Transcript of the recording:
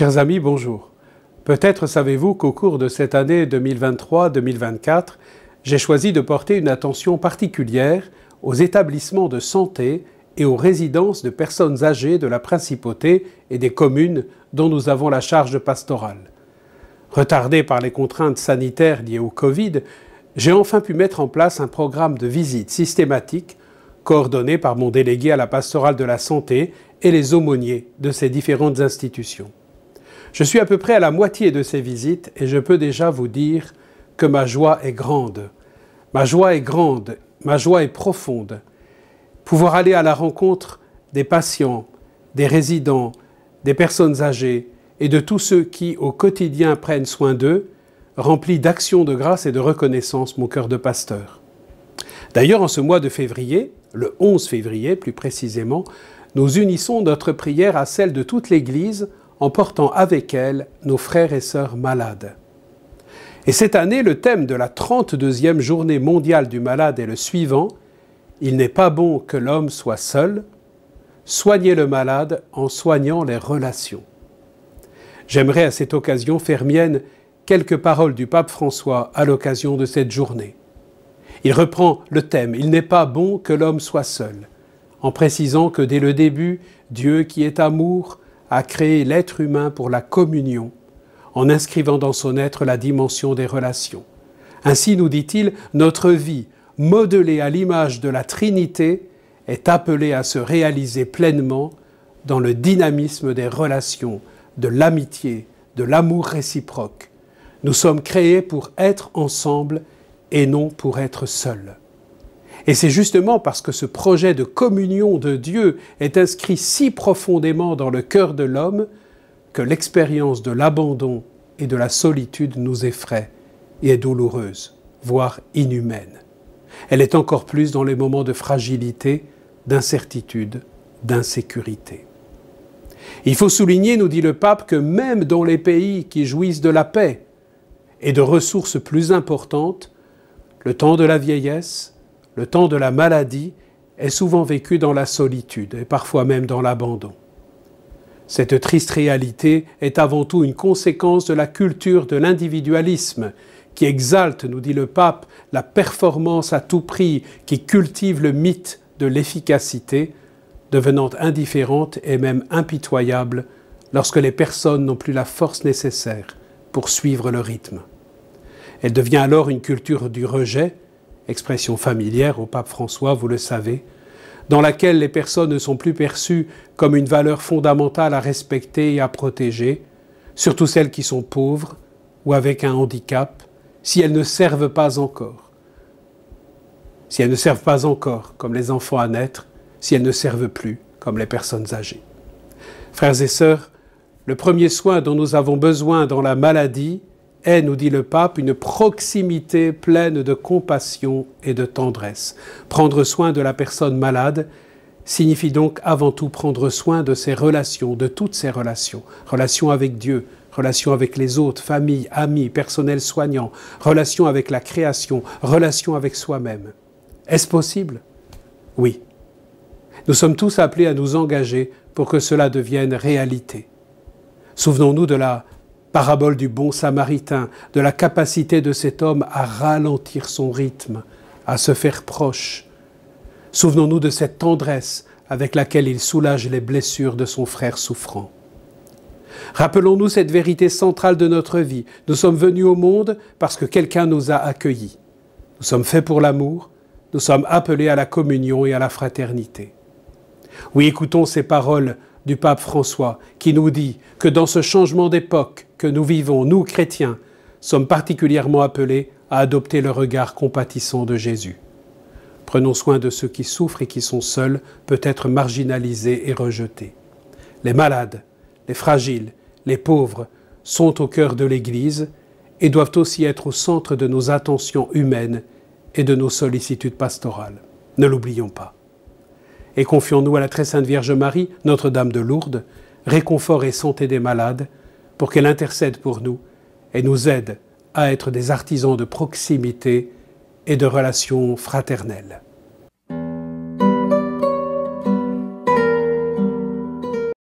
Chers amis, bonjour. Peut-être savez-vous qu'au cours de cette année 2023-2024, j'ai choisi de porter une attention particulière aux établissements de santé et aux résidences de personnes âgées de la Principauté et des communes dont nous avons la charge pastorale. Retardé par les contraintes sanitaires liées au Covid, j'ai enfin pu mettre en place un programme de visite systématique coordonné par mon délégué à la pastorale de la santé et les aumôniers de ces différentes institutions. Je suis à peu près à la moitié de ces visites et je peux déjà vous dire que ma joie est grande. Ma joie est grande, ma joie est profonde. Pouvoir aller à la rencontre des patients, des résidents, des personnes âgées et de tous ceux qui, au quotidien, prennent soin d'eux, remplit d'actions de grâce et de reconnaissance mon cœur de pasteur. D'ailleurs, en ce mois de février, le 11 février plus précisément, nous unissons notre prière à celle de toute l'Église en portant avec elle nos frères et sœurs malades. Et cette année, le thème de la 32e journée mondiale du malade est le suivant: il n'est pas bon que l'homme soit seul, soignez le malade en soignant les relations. J'aimerais à cette occasion faire miennes quelques paroles du pape François à l'occasion de cette journée. Il reprend le thème « Il n'est pas bon que l'homme soit seul », en précisant que dès le début, Dieu qui est amour a créé l'être humain pour la communion, en inscrivant dans son être la dimension des relations. Ainsi, nous dit-il, notre vie, modelée à l'image de la Trinité, est appelée à se réaliser pleinement dans le dynamisme des relations, de l'amitié, de l'amour réciproque. Nous sommes créés pour être ensemble et non pour être seuls. Et c'est justement parce que ce projet de communion de Dieu est inscrit si profondément dans le cœur de l'homme que l'expérience de l'abandon et de la solitude nous effraie et est douloureuse, voire inhumaine. Elle est encore plus dans les moments de fragilité, d'incertitude, d'insécurité. Il faut souligner, nous dit le pape, que même dans les pays qui jouissent de la paix et de ressources plus importantes, le temps de la vieillesse, le temps de la maladie est souvent vécu dans la solitude et parfois même dans l'abandon. Cette triste réalité est avant tout une conséquence de la culture de l'individualisme qui exalte, nous dit le pape, la performance à tout prix, qui cultive le mythe de l'efficacité, devenant indifférente et même impitoyable lorsque les personnes n'ont plus la force nécessaire pour suivre le rythme. Elle devient alors une culture du rejet, expression familière au pape François, vous le savez, dans laquelle les personnes ne sont plus perçues comme une valeur fondamentale à respecter et à protéger, surtout celles qui sont pauvres ou avec un handicap, si elles ne servent pas encore. Si elles ne servent pas encore comme les enfants à naître, si elles ne servent plus comme les personnes âgées. Frères et sœurs, le premier soin dont nous avons besoin dans la maladie est, nous dit le pape, une proximité pleine de compassion et de tendresse. Prendre soin de la personne malade signifie donc avant tout prendre soin de ses relations, de toutes ses relations. Relations avec Dieu, relations avec les autres, famille, amis, personnel soignant, relations avec la création, relations avec soi-même. Est-ce possible? Oui. Nous sommes tous appelés à nous engager pour que cela devienne réalité. Souvenons-nous de la parabole du bon samaritain, de la capacité de cet homme à ralentir son rythme, à se faire proche. Souvenons-nous de cette tendresse avec laquelle il soulage les blessures de son frère souffrant. Rappelons-nous cette vérité centrale de notre vie. Nous sommes venus au monde parce que quelqu'un nous a accueillis. Nous sommes faits pour l'amour, nous sommes appelés à la communion et à la fraternité. Oui, écoutons ces paroles du pape François qui nous dit que dans ce changement d'époque que nous vivons, nous chrétiens, sommes particulièrement appelés à adopter le regard compatissant de Jésus. Prenons soin de ceux qui souffrent et qui sont seuls, peut-être marginalisés et rejetés. Les malades, les fragiles, les pauvres sont au cœur de l'Église et doivent aussi être au centre de nos attentions humaines et de nos sollicitudes pastorales. Ne l'oublions pas. Et confions-nous à la très sainte Vierge Marie, Notre-Dame de Lourdes, réconfort et santé des malades, pour qu'elle intercède pour nous et nous aide à être des artisans de proximité et de relations fraternelles.